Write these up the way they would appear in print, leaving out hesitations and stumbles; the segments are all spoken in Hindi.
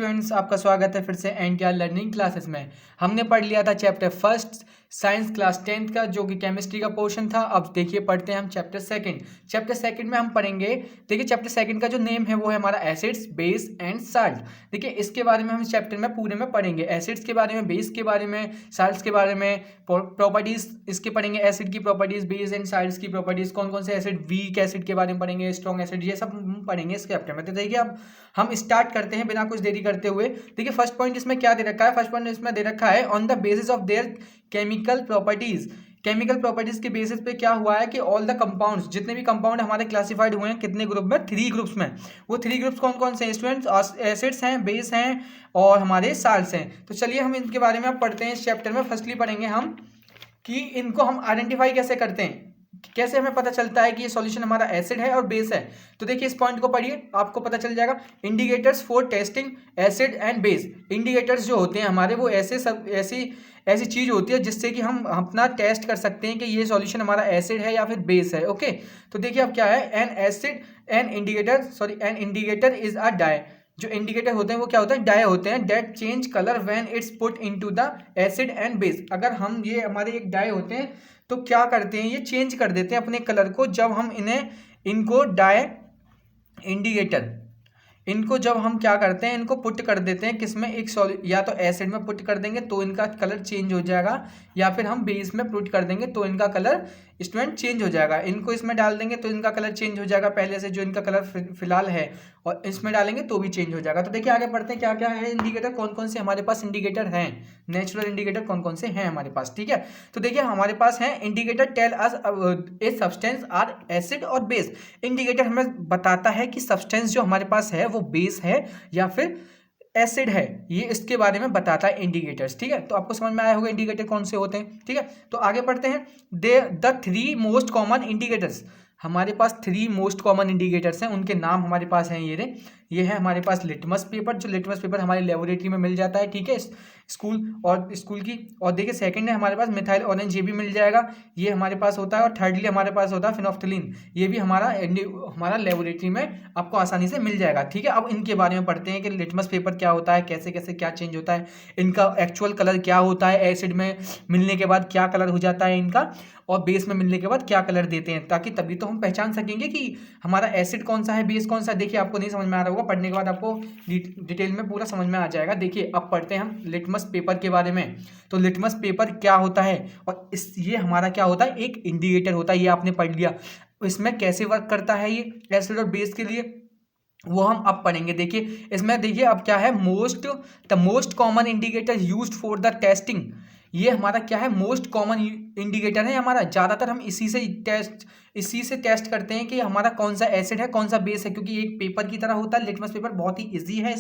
स्टूडेंट्स, आपका स्वागत है फिर से एनटीआर लर्निंग क्लासेस में। हमने पढ़ लिया था chapter first science class 10th का, जो कि केमिस्ट्री का पोर्शन था। अब देखिए पढ़ते हैं हम चैप्टर सेकंड। चैप्टर सेकंड में हम पढ़ेंगे, देखिए चैप्टर सेकंड का जो नेम है वो है हमारा एसिड्स, बेस एंड साल्ट। देखिए इसके बारे में हम इस चैप्टर में पूरे में पढ़ेंगे, एसिड्स के बारे में, बेस के बारे में, साल्ट्स के बारे में, प्रॉपर्टीज इसके पढ़ेंगे, एसिड की प्रॉपर्टीज, बेस एंड साल्ट्स की प्रॉपर्टीज, कौन कौन से एसिड, वीक एसिड के बारे में पढ़ेंगे, स्ट्रॉन्ग एसिड, ये सब पढ़ेंगे इस चैप्टर में। तो देखिए अब हम स्टार्ट करते हैं बिना कुछ देरी करते हुए। देखिए फर्स्ट पॉइंट इसमें क्या दे रखा है, फर्स्ट पॉइंट इसमें दे रखा है on the basis of their chemical properties. Chemical properties के बेसिस पे क्या हुआ है कि ऑल द कंपाउंड्स, जितने भी कंपाउंड हमारे क्लासिफाइड हुए हैं कितने ग्रुप में, 3 ग्रुप्स में। वो 3 ग्रुप्स कौन कौन से हैं स्टूडेंट्स? एसिड्स हैं, बेस हैं और हमारे साल्ट्स हैं। तो चलिए हम इनके बारे में अब पढ़ते हैं इस चैप्टर में। फर्स्टली पढ़ेंगे हम कि इनको हम आइडेंटिफाई कैसे करते हैं, कैसे हमें पता चलता है कि ये सॉल्यूशन हमारा एसिड है और बेस है। तो देखिए इस पॉइंट को पढ़िए, आपको पता चल जाएगा। Indicators for testing acid and base. Indicators जो होते हैं हमारे, वो ऐसी चीज होती है जिससे कि हम अपना टेस्ट कर सकते हैं कि ये सॉल्यूशन हमारा एसिड है या फिर बेस है। ओके, तो देखिए अब क्या है, an indicator is a dye. जो इंडिकेटर होते हैं वो क्या होते हैं, डाई होते हैं, that change colour when it's put into the acid and base. अगर हम, ये हमारे एक डाई होते हैं, तो क्या करते हैं, ये चेंज कर देते हैं अपने कलर को जब हम इनको डाई इंडिकेटर, इनको जब हम क्या करते हैं, इनको पुट कर देते हैं किसमें, एक या तो एसिड में पुट कर देंगे तो इनका कलर चेंज हो जाएगा, या फिर हम बेस में पुट कर देंगे तो इनका कलर स्टूडेंट चेंज हो जाएगा। इनको इसमें डाल देंगे तो इनका कलर चेंज हो जाएगा पहले से जो इनका कलर फिलहाल है, और इसमें डालेंगे तो भी चेंज हो जाएगा। तो देखिए आगे बढ़ते हैं, क्या क्या है इंडिकेटर, कौन कौन से हमारे पास इंडिकेटर हैं, नेचुरल इंडिकेटर कौन कौन से हैं हमारे पास। ठीक है, तो देखिए हमारे पास है indicator tell us a substance are acid और बेस। इंडिकेटर हमें बताता है कि सब्सटेंस जो हमारे पास है वो बेस है या फिर एसिड है, ये इसके बारे में बताता है इंडिकेटर्स। ठीक है, तो आपको समझ में आया होगा इंडिकेटर कौन से होते हैं। ठीक है, तो आगे बढ़ते हैं। द 3 मोस्ट कॉमन इंडिकेटर्स, हमारे पास 3 मोस्ट कॉमन इंडिकेटर्स हैं, उनके नाम हमारे पास हैं ये है हमारे पास लिटमस पेपर, जो लिटमस पेपर हमारे लेबोरेटरी में मिल जाता है। ठीक है, स्कूल की। और देखिए सेकंड है हमारे पास मिथाइल ऑरेंज, ये भी मिल जाएगा, ये हमारे पास होता है। और थर्डली हमारे पास होता है फिनोफ्थलीन, ये भी हमारा लेबोरेटरी में आपको आसानी से मिल जाएगा। ठीक है, अब इनके बारे में पढ़ते हैं कि लिटमस पेपर क्या होता है, कैसे कैसे क्या चेंज होता है, इनका एक्चुअल कलर क्या होता है, एसिड में मिलने के बाद क्या कलर हो जाता है इनका, और बेस में मिलने के बाद क्या कलर देते हैं, ताकि तभी तो हम पहचान सकेंगे कि हमारा एसिड कौन सा है, बेस कौन सा है। देखिए आपको नहीं समझ में आ रहा होगा, पढ़ने के बाद आपको डिटेल में पूरा समझ में आ जाएगा। देखिए अब पढ़ते हैं हम लिटमस पेपर के बारे में। तो लिटमस पेपर क्या होता है, और ये हमारा क्या होता है, एक इंडिकेटर होता है, ये आपने पढ़ लिया। इसमें कैसे वर्क करता है ये एसिड और बेस के लिए, वो हम अब पढ़ेंगे। देखिए इसमें देखिए अब क्या है, the most common indicator used for the testing. ये हमारा क्या है, मोस्ट कॉमन इंडिकेटर है हमारा, ज़्यादातर हम इसी से टेस्ट करते हैं कि हमारा कौन सा एसिड है कौन सा बेस है, क्योंकि एक पेपर की तरह होता है लिटमस पेपर, बहुत ही इजी है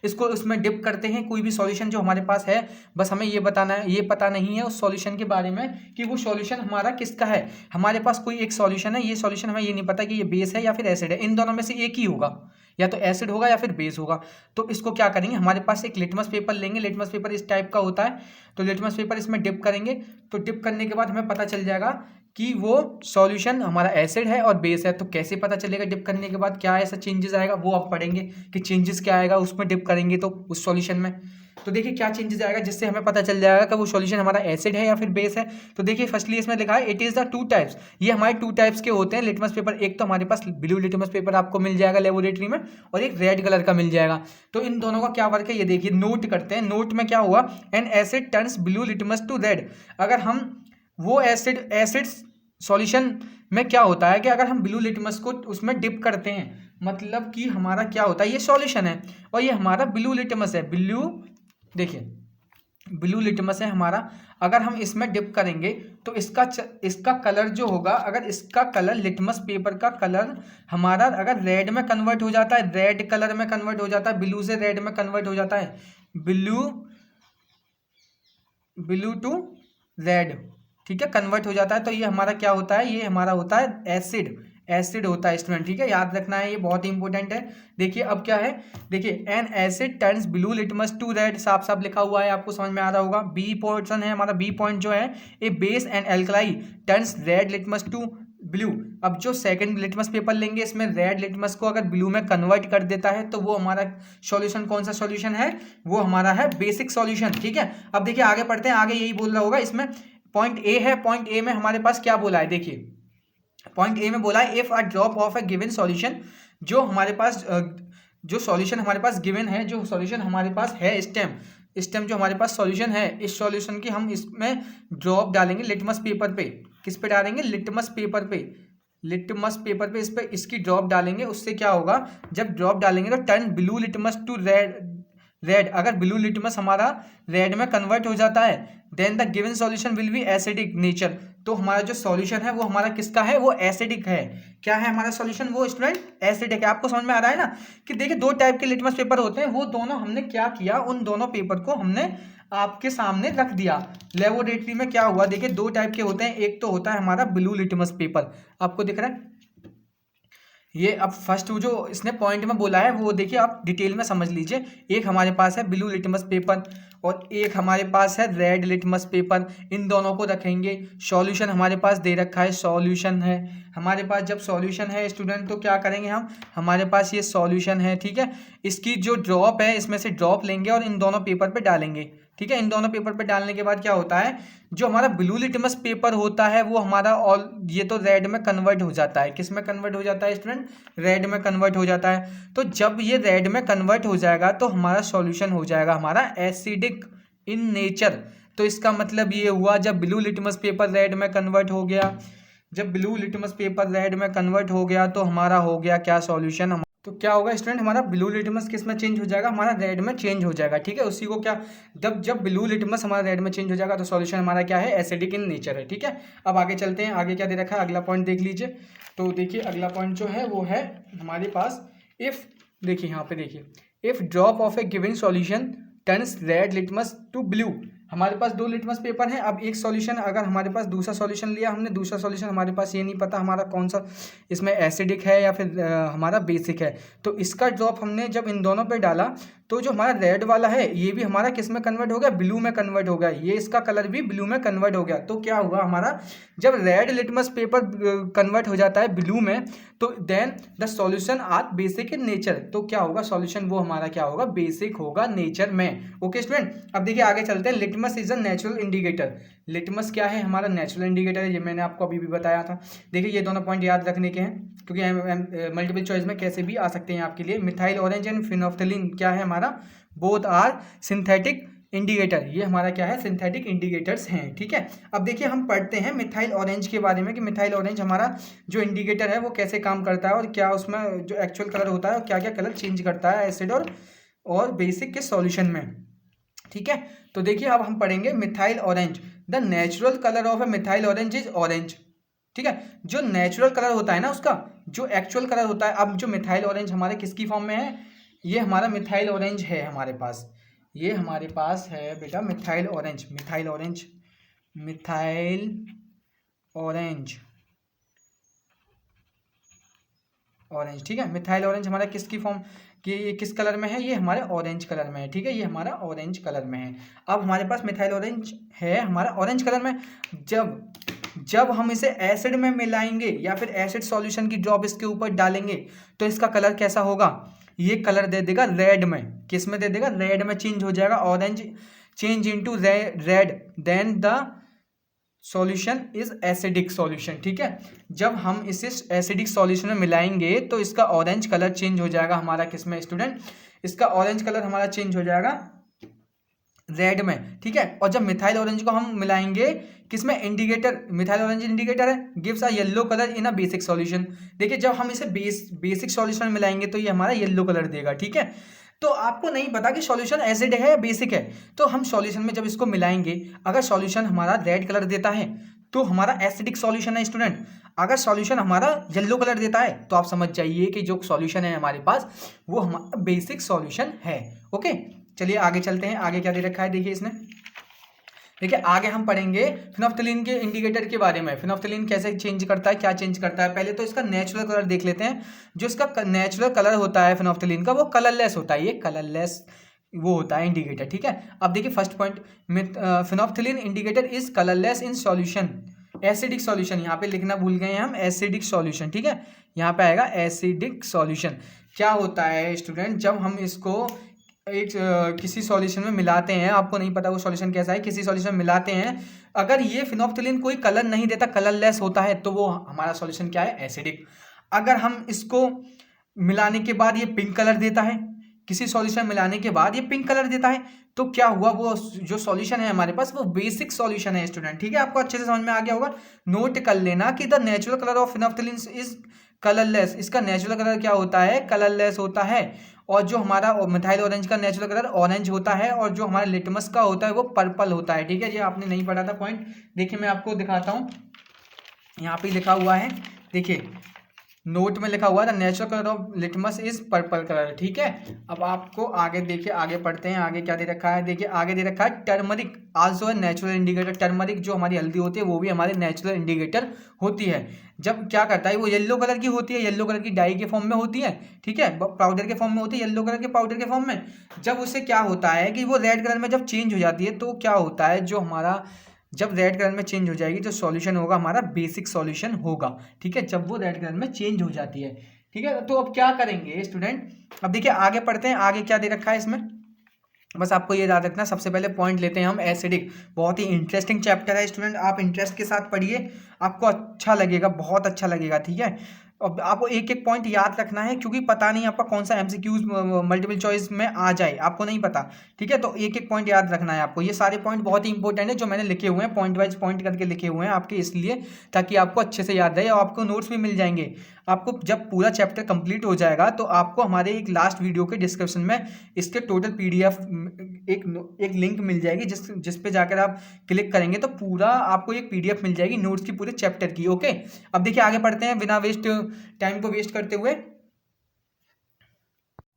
इसको उसमें डिप करते हैं कोई भी सॉल्यूशन जो हमारे पास है। बस हमें ये पता नहीं है उस सॉल्यूशन के बारे में कि वो सॉल्यूशन हमारा किसका है। हमारे पास कोई एक सॉल्यूशन है, ये सॉल्यूशन हमें ये नहीं पता कि ये बेस है या फिर एसिड है, इन दोनों में से एक ही होगा, या तो एसिड होगा या फिर बेस होगा। तो इसको क्या करेंगे, हमारे पास एक लिटमस पेपर लेंगे, लिटमस पेपर इस टाइप का होता है, तो लिटमस पेपर इसमें डिप करेंगे, तो डिप करने के बाद हमें पता चल जाएगा कि वो सॉल्यूशन हमारा एसिड है और बेस है। तो कैसे पता चलेगा डिप करने के बाद, क्या ऐसा चेंजेस आएगा, वो आप पढ़ेंगे कि चेंजेस क्या आएगा उसमें डिप करेंगे तो उस सॉल्यूशन में। तो देखिए क्या चेंजेस आएगा जिससे हमें पता चल जाएगा कि वो सॉल्यूशन हमारा एसिड है या फिर बेस है। तो देखिए फर्स्टली इसमें लिखा है इट इज़ द 2 टाइप्स, ये हमारे 2 टाइप्स के होते हैं लिटमस पेपर। एक तो हमारे पास ब्लू लिटमस पेपर आपको मिल जाएगा लेबोरेटरी में, और एक रेड कलर का मिल जाएगा। तो इन दोनों का क्या वर्क है ये देखिए, नोट करते हैं। नोट में क्या हुआ, an acid turns blue litmus to red. अगर हम वो एसिड सॉल्यूशन में क्या होता है कि अगर हम ब्लू लिटमस को उसमें डिप करते हैं, मतलब कि हमारा क्या होता है, ये सॉल्यूशन है और ये हमारा ब्लू लिटमस है। देखिए ब्लू लिटमस है हमारा, अगर हम इसमें डिप करेंगे तो इसका कलर जो होगा, अगर इसका कलर लिटमस पेपर का कलर हमारा अगर रेड में कन्वर्ट हो जाता है, रेड कलर में कन्वर्ट हो जाता है, ब्लू से रेड में कन्वर्ट हो जाता है, ब्लू टू रेड, ठीक है, कन्वर्ट हो जाता है, तो ये हमारा क्या होता है, ये हमारा होता है एसिड होता है स्टूडेंट। ठीक है, याद रखना है, ये बहुत ही इंपॉर्टेंट है। देखिए अब क्या है, देखिए an acid turns blue litmus to red, साफ साफ लिखा हुआ है, आपको समझ में आ रहा होगा। बी पोर्शन है हमारा, बी पॉइंट जो है, A base and alkali turns red litmus to blue. अब जो सेकंड लिटमस पेपर लेंगे, इसमें रेड लिटमस को अगर ब्लू में कन्वर्ट कर देता है तो वो हमारा सॉल्यूशन कौन सा सॉल्यूशन है, वो हमारा है बेसिक सॉल्यूशन। ठीक है, अब देखिए आगे पढ़ते हैं, आगे यही बोल रहा होगा। इसमें पॉइंट ए है, पॉइंट ए में हमारे पास क्या बोला है, देखिए पॉइंट ए में बोला है if a drop of a given solution, जो हमारे पास जो सॉल्यूशन हमारे पास गिवन है, जो सॉल्यूशन हमारे पास है, स्टेम जो हमारे पास सॉल्यूशन है, इस सॉल्यूशन की हम इसमें ड्रॉप डालेंगे लिटमस पेपर पे। किस पे डालेंगे, लिटमस पेपर पे। लिटमस पेपर पे इस पे इसकी ड्रॉप डालेंगे। उससे क्या होगा, जब ड्रॉप डालेंगे तो turn blue litmus to red. अगर ब्लू लिटमस हमारा रेड में कन्वर्ट हो जाता है, then the given solution will be acidic nature. तो हमारा जो सॉल्यूशन है वो हमारा किसका है, वो एसिडिक है। क्या है हमारा सॉल्यूशन, वो स्टूडेंट एसिडिक है। आपको समझ में आ रहा है ना कि देखिए दो टाइप के लिटमस पेपर होते हैं, वो दोनों हमने क्या किया, उन दोनों पेपर को हमने आपके सामने रख दिया। लेबोरेटरी में क्या हुआ, देखिए दो टाइप के होते हैं। एक तो होता है हमारा ब्लू लिटमस पेपर, आपको दिख रहा है ये। अब फर्स्ट जो इसने पॉइंट में बोला है वो देखिए आप डिटेल में समझ लीजिए। एक हमारे पास है ब्लू लिटमस पेपर और एक हमारे पास है रेड लिटमस पेपर। इन दोनों को रखेंगे। सॉल्यूशन हमारे पास दे रखा है, सॉल्यूशन है हमारे पास। जब सॉल्यूशन है स्टूडेंट तो क्या करेंगे हम, हमारे पास ये सॉल्यूशन है, ठीक है। इसकी जो ड्रॉप है, इसमें से ड्रॉप लेंगे और इन दोनों पेपर पे डालेंगे, ठीक है। इन दोनों पेपर पे डालने के बाद क्या होता है, जो हमारा ब्लू लिटमस पेपर होता है वो हमारा ऑल ये तो रेड में कन्वर्ट हो जाता है। किस में कन्वर्ट हो जाता है स्टूडेंट, रेड में कन्वर्ट हो जाता है। तो जब ये रेड में कन्वर्ट हो जाएगा तो हमारा सॉल्यूशन हो जाएगा हमारा एसिडिक इन नेचर। तो इसका मतलब ये हुआ, जब ब्लू लिटमस पेपर रेड में कन्वर्ट हो गया, जब ब्लू लिटमस पेपर रेड में कन्वर्ट हो गया तो हमारा हो गया क्या सॉल्यूशन। तो क्या होगा स्टूडेंट, हमारा ब्लू लिटमस किस में चेंज हो जाएगा, हमारा रेड में चेंज हो जाएगा, ठीक है। उसी को क्या, जब ब्लू लिटमस हमारा रेड में चेंज हो जाएगा तो सॉल्यूशन हमारा क्या है, एसिडिक इन नेचर है, ठीक है। अब आगे चलते हैं, आगे क्या दे रखा है, अगला पॉइंट देख लीजिए। तो देखिए अगला पॉइंट जो है वो है हमारे पास इफ, देखिए यहाँ पे देखिए, if drop of a given solution turns red litmus to blue. हमारे पास दो लिटमस पेपर हैं। अब एक सॉल्यूशन, अगर हमारे पास दूसरा सॉल्यूशन लिया हमने, दूसरा सॉल्यूशन हमारे पास ये नहीं पता हमारा कौन सा इसमें एसिडिक है या फिर हमारा बेसिक है। तो इसका ड्रॉप हमने जब इन दोनों पे डाला तो जो हमारा रेड वाला है ये भी हमारा किस में कन्वर्ट हो गया, ब्लू में कन्वर्ट हो गया। ये इसका कलर भी ब्लू में कन्वर्ट हो गया। तो क्या हुआ हमारा, जब रेड लिटमस पेपर कन्वर्ट हो जाता है ब्लू में, तो then the solution are basic in nature. तो क्या होगा सॉल्यूशन, वो हमारा क्या होगा, बेसिक होगा नेचर में। ओके स्टूडेंट, अब देखिए आगे चलते हैं। Litmus is a natural indicator. Litmus क्या है, हमारा नेचुरल इंडिकेटर है। ये मैंने आपको अभी भी बताया था। देखिए ये दोनों पॉइंट याद रखने के हैं क्योंकि मल्टीपल चॉइस में कैसे भी आ सकते हैं आपके लिए। मिथाइल ऑरेंज एंड फिनोफ्थलीन क्या है हमारा, बोथ आर सिंथेटिक इंडिकेटर। ये हमारा क्या है, सिंथेटिक इंडिकेटर्स हैं, ठीक है। अब देखिए हम पढ़ते हैं मिथाइल ऑरेंज के बारे में कि मिथाइल ऑरेंज हमारा जो इंडिकेटर है वो कैसे काम करता है और क्या उसमें जो एक्चुअल कलर होता है और क्या क्या कलर चेंज करता है एसिड और बेसिक के सॉल्यूशन में, ठीक है। तो देखिए अब हम पढ़ेंगे methyl orange. The natural colour of A methyl orange is orange, ठीक है। जो नेचुरल कलर होता है ना उसका, जो एक्चुअल कलर होता है। अब जो मिथाइल ऑरेंज हमारे किसकी फॉर्म में है, ये हमारा मिथाइल ऑरेंज है हमारे पास। ये हमारे पास है बेटा methyl orange, methyl orange, methyl orange, orange, ठीक है। मिथाइल ऑरेंज हमारा किसकी फॉर्म कि ये किस कलर में है, ये हमारे ऑरेंज कलर में है, ठीक है। ये हमारा ऑरेंज कलर में है। अब हमारे पास मिथाइल ऑरेंज है हमारा ऑरेंज कलर में। जब हम इसे एसिड में मिलाएंगे या फिर एसिड सॉल्यूशन की ड्रॉप इसके ऊपर डालेंगे तो इसका कलर कैसा होगा, ये कलर दे देगा रेड में। किस में दे देगा, रेड में चेंज हो जाएगा। Orange change into red, then the solution is acidic solution, ठीक है। जब हम इसे एसिडिक सॉल्यूशन में मिलाएंगे तो इसका ऑरेंज कलर चेंज हो जाएगा हमारा किस में स्टूडेंट, इसका ऑरेंज कलर हमारा चेंज हो जाएगा रेड में, ठीक है। और जब मिथाइल ऑरेंज को हम मिलाएंगे किसमें, इंडिकेटर, मिथाइल ऑरेंज इंडिकेटर है, gives a yellow colour in a basic solution. देखिए जब हम इसे बेसिक सॉल्यूशन में मिलाएंगे तो ये हमारा येलो कलर देगा, ठीक है। तो आपको नहीं पता कि सॉल्यूशन एसिड है या बेसिक है, तो हम सॉल्यूशन में जब इसको मिलाएंगे, अगर सॉल्यूशन हमारा रेड कलर देता है तो हमारा एसिडिक सॉल्यूशन है स्टूडेंट। अगर सॉल्यूशन हमारा येलो कलर देता है तो आप समझ जाइए कि जो सॉल्यूशन है हमारे पास वो हमारा बेसिक सॉल्यूशन है। ओके चलिए आगे चलते हैं। आगे क्या दे रखा है देखिए इसने, देखिए आगे हम पढ़ेंगे फिनोफ्थलीन के इंडिकेटर के बारे में। फिनोफ्थलीन कैसे चेंज करता है, क्या चेंज करता है। पहले तो इसका नेचुरल कलर देख लेते हैं। जो इसका नेचुरल कलर होता है फिनोफ्थलीन का वो कलरलेस होता है, ये कलरलेस वो होता है इंडिकेटर, ठीक है। अब देखिए first point, phenolphthalein indicator is colourless in solution. Acidic solution, यहाँ पे लिखना भूल गए हैं हम, एसिडिक सॉल्यूशन, ठीक है, यहाँ पे आएगा एसिडिक सॉल्यूशन। क्या होता है स्टूडेंट, जब हम इसको एक किसी सॉल्यूशन में मिलाते हैं, आपको नहीं पता वो सॉल्यूशन कैसा है, किसी सॉल्यूशन में मिलाते हैं, अगर ये फिनोल्फ्थालीन कोई कलर नहीं देता, कलरलेस होता है, तो वो हमारा सॉल्यूशन क्या है, एसिडिक। अगर हम इसको मिलाने के बाद ये पिंक कलर देता है, किसी सॉल्यूशन मिलाने के बाद ये पिंक कलर देता है, तो क्या हुआ, वो जो सॉल्यूशन है हमारे पास वो बेसिक सॉल्यूशन है स्टूडेंट, ठीक है, आपको अच्छे से समझ में आ गया होगा। नोट कर लेना कि the natural colour of phenolphthalein is colourless, इसका नेचुरल कलर क्या होता है, कलरलेस होता है। और जो हमारा मिथाइल ऑरेंज का नेचुरल कलर ऑरेंज होता है, और जो हमारा लिटमस का होता है वो पर्पल होता है, ठीक है। ये आपने नहीं पढ़ा था पॉइंट, देखिए मैं आपको दिखाता हूँ, यहाँ पे लिखा हुआ है, देखिए नोट में लिखा हुआ है the natural colour of litmus is purple colour, ठीक है। अब आपको आगे देखिए, आगे पढ़ते हैं, आगे क्या दे रखा है, देखिए आगे दे रखा है टर्मरिक आल्सो है नेचुरल इंडिकेटर। टर्मरिक जो हमारी हल्दी होती है वो भी हमारे नेचुरल इंडिकेटर होती है। जब क्या करता है, वो येलो कलर की होती है, येलो कलर की डाई के फॉर्म में होती है, ठीक है, पाउडर के फॉर्म में होती है, येलो कलर के पाउडर के फॉर्म में। जब उससे क्या होता है कि वो रेड कलर में जब चेंज हो जाती है, तो क्या होता है, जो हमारा जब रेड कलर में चेंज हो जाएगी, जो सॉल्यूशन होगा हमारा बेसिक सॉल्यूशन होगा, ठीक है, जब वो रेड कलर में चेंज हो जाती है, ठीक है। तो अब क्या करेंगे स्टूडेंट, अब देखिए आगे पढ़ते हैं, आगे क्या दे रखा है इसमें, बस आपको ये याद रखना। सबसे पहले पॉइंट लेते हैं हम एसिडिक, बहुत ही इंटरेस्टिंग चैप्टर है स्टूडेंट, आप इंटरेस्ट के साथ पढ़िए, आपको अच्छा लगेगा, बहुत अच्छा लगेगा, ठीक है। अब आपको एक एक पॉइंट याद रखना है, क्योंकि पता नहीं आपका कौन सा एमसीक्यूज मल्टीपल चॉइस में आ जाए, आपको नहीं पता, ठीक है। तो एक एक पॉइंट याद रखना है आपको, ये सारे पॉइंट बहुत ही इंपॉर्टेंट है जो मैंने लिखे हुए हैं, पॉइंट वाइज पॉइंट करके लिखे हुए हैं आपके, इसलिए ताकि आपको अच्छे से याद रहे, और आपको नोट्स भी मिल जाएंगे। आपको जब पूरा चैप्टर कंप्लीट हो जाएगा, तो आपको हमारे एक लास्ट वीडियो के डिस्क्रिप्शन में इसके टोटल पीडीएफ एक लिंक मिल जाएगी, जिस पे जाकर आप क्लिक करेंगे तो पूरा आपको एक पीडीएफ मिल जाएगी नोट्स की, पूरे चैप्टर की, ओके। अब देखिए आगे पढ़ते हैं बिना टाइम को वेस्ट करते हुए।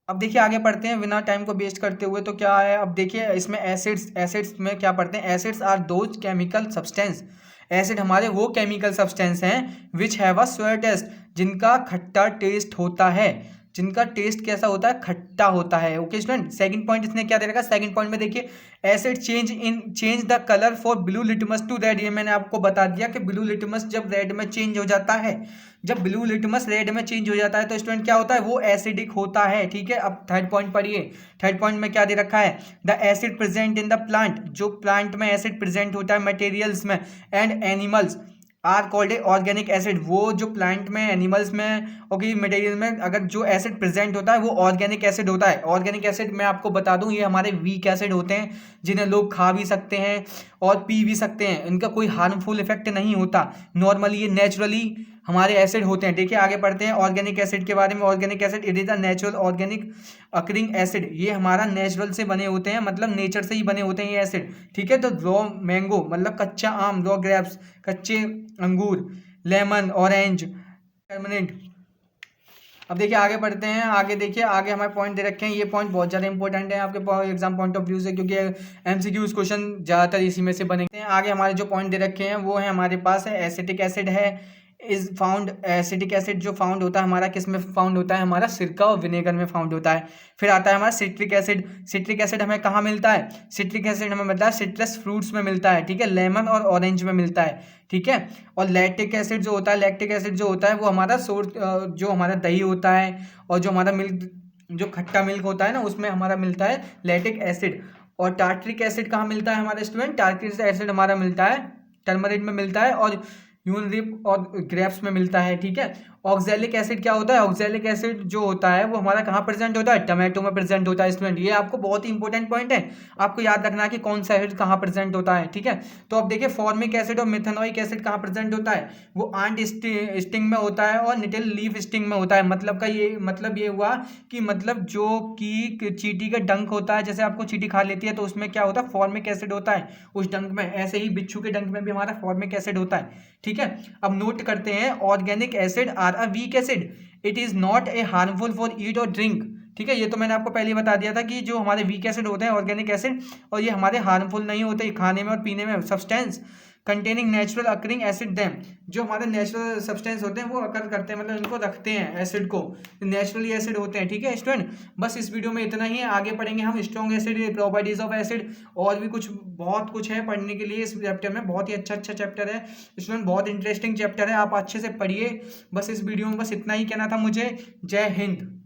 अब देखिए आगे पढ़ते हैं बिना टाइम को वेस्ट करते हुए, तो क्या है, अब देखिए इसमें एसिड्स में क्या पढ़ते हैं, acids are those chemical substance, acid हमारे वो केमिकल सब्सटेंस हैं which have a sour taste, जिनका खट्टा टेस्ट होता है, जिनका टेस्ट कैसा होता है, खट्टा होता है, ओके स्टूडेंट। सेकंड पॉइंट इसने क्या दे रखा है, सेकंड पॉइंट में देखिए acid change the colour for blue litmus to red, ये मैंने आपको बता दिया कि ब्लू लिटमस जब रेड में चेंज हो जाता है, जब ब्लू लिटमस रेड में चेंज हो जाता है, तो स्टूडेंट क्या होता है, वो एसिडिक होता है, ठीक है। अब थर्ड पॉइंट पढ़िए, थर्ड पॉइंट में क्या दे रखा है, the acid present in the plant, जो प्लांट में एसिड प्रेजेंट होता है मटेरियल्स में and animals are called a organic acid, वो जो प्लांट में, एनिमल्स में, ओके, मटेरियल में अगर जो एसिड प्रेजेंट होता है वो ऑर्गेनिक एसिड होता है। ऑर्गेनिक एसिड मैं आपको बता दूं, ये हमारे वीक एसिड होते हैं, जिन्हें लोग खा भी सकते हैं और पी भी सकते हैं, इनका कोई हार्मफुल इफेक्ट नहीं होता, नॉर्मली ये नेचुरली हमारे एसिड होते हैं। देखिए आगे पढ़ते हैं ऑर्गेनिक एसिड के बारे में। Organic acid it is a natural organic occurring acid, ये हमारा नेचुरल से बने होते हैं, मतलब नेचर से ही बने होते हैं ये एसिड, ठीक है। तो रॉ मैंगो मतलब कच्चा आम, रॉ ग्रेप्स कच्चे अंगूर, लेमन, ऑरेंज, परमानेंट। अब देखिए आगे बढ़ते हैं, आगे देखिए, आगे हमारे पॉइंट दे रखे हैं, ये पॉइंट बहुत ज़्यादा इंपॉर्टेंट है आपके एग्जाम पॉइंट ऑफ व्यू से, क्योंकि एमसीक्यूज क्वेश्चन ज़्यादातर इसी में से बनेंगे। आगे हमारे जो पॉइंट दे रखे हैं वो है हमारे पास है एसिटिक एसिड है, इज फाउंड, एसिटिक एसिड जो फाउंड होता है हमारा किस में फाउंड होता है, हमारा सिरका और विनेगर में फाउंड होता है। फिर आता है हमारा सिट्रिक एसिड। सिट्रिक एसिड हमें कहाँ मिलता है, सिट्रिक एसिड हमें मिलता है सिट्रस फ्रूट्स में मिलता है, ठीक है, लेमन और ऑरेंज में मिलता है, ठीक है। और लैक्टिक एसिड जो होता है, लैक्टिक एसिड जो होता है वो हमारा सोर्स, जो हमारा दही होता है और जो हमारा मिल्क, जो खट्टा मिल्क होता है ना, उसमें हमारा मिलता है लैक्टिक एसिड। और टार्ट्रिक एसिड कहाँ मिलता है हमारे स्टूडेंट, टार्ट्रिक एसिड हमारा मिलता है टर्मरिक में मिलता है, और यूनरिप और ग्रेप्स में मिलता है, ठीक है। ऑक्सैलिक एसिड क्या होता है, ऑक्सैलिक एसिड जो होता है वो हमारा कहाँ प्रेजेंट होता है, टमाटो में प्रेजेंट होता है स्टूडेंट। ये आपको बहुत ही इंपॉर्टेंट पॉइंट है, आपको याद रखना है कि कौन सा एसिड कहाँ प्रेजेंट होता है, ठीक है। तो अब देखिए फॉर्मिक एसिड और मिथेनोइक एसिड कहाँ प्रेजेंट होता है, वो आंट स्टिंग में होता है और निटिल लीफ स्टिंग में होता है। मतलब का ये मतलब ये हुआ कि मतलब जो कि चींटी का डंक होता है, जैसे आपको चींटी खा लेती है तो उसमें क्या होता है, फॉर्मिक एसिड होता है उस डंक में, ऐसे ही बिच्छू के डंक में भी हमारा फॉर्मिक एसिड होता है, ठीक है। अब नोट करते हैं, organic acid are a weak acid, it is not a harmful for eat और ड्रिंक, ठीक है। ये तो मैंने आपको पहले ही बता दिया था कि जो हमारे वीक एसिड होते हैं ऑर्गेनिक एसिड, और ये हमारे हार्मफुल नहीं होते खाने में और पीने में, substance containing natural occurring acid them, जो हमारे नेचुरल सब्सटेंस होते हैं वो अकर करते हैं, मतलब इनको रखते हैं एसिड को, नेचुरली एसिड होते हैं। ठीक है स्टूडेंट, बस इस वीडियो में इतना ही है। आगे पढ़ेंगे हम strong acid, properties of acid, और भी कुछ बहुत कुछ है पढ़ने के लिए इस चैप्टर में। बहुत ही अच्छा चैप्टर है स्टूडेंट, बहुत इंटरेस्टिंग चैप्टर है, आप अच्छे से पढ़िए। बस इस वीडियो में बस इतना ही कहना था मुझे। जय हिंद।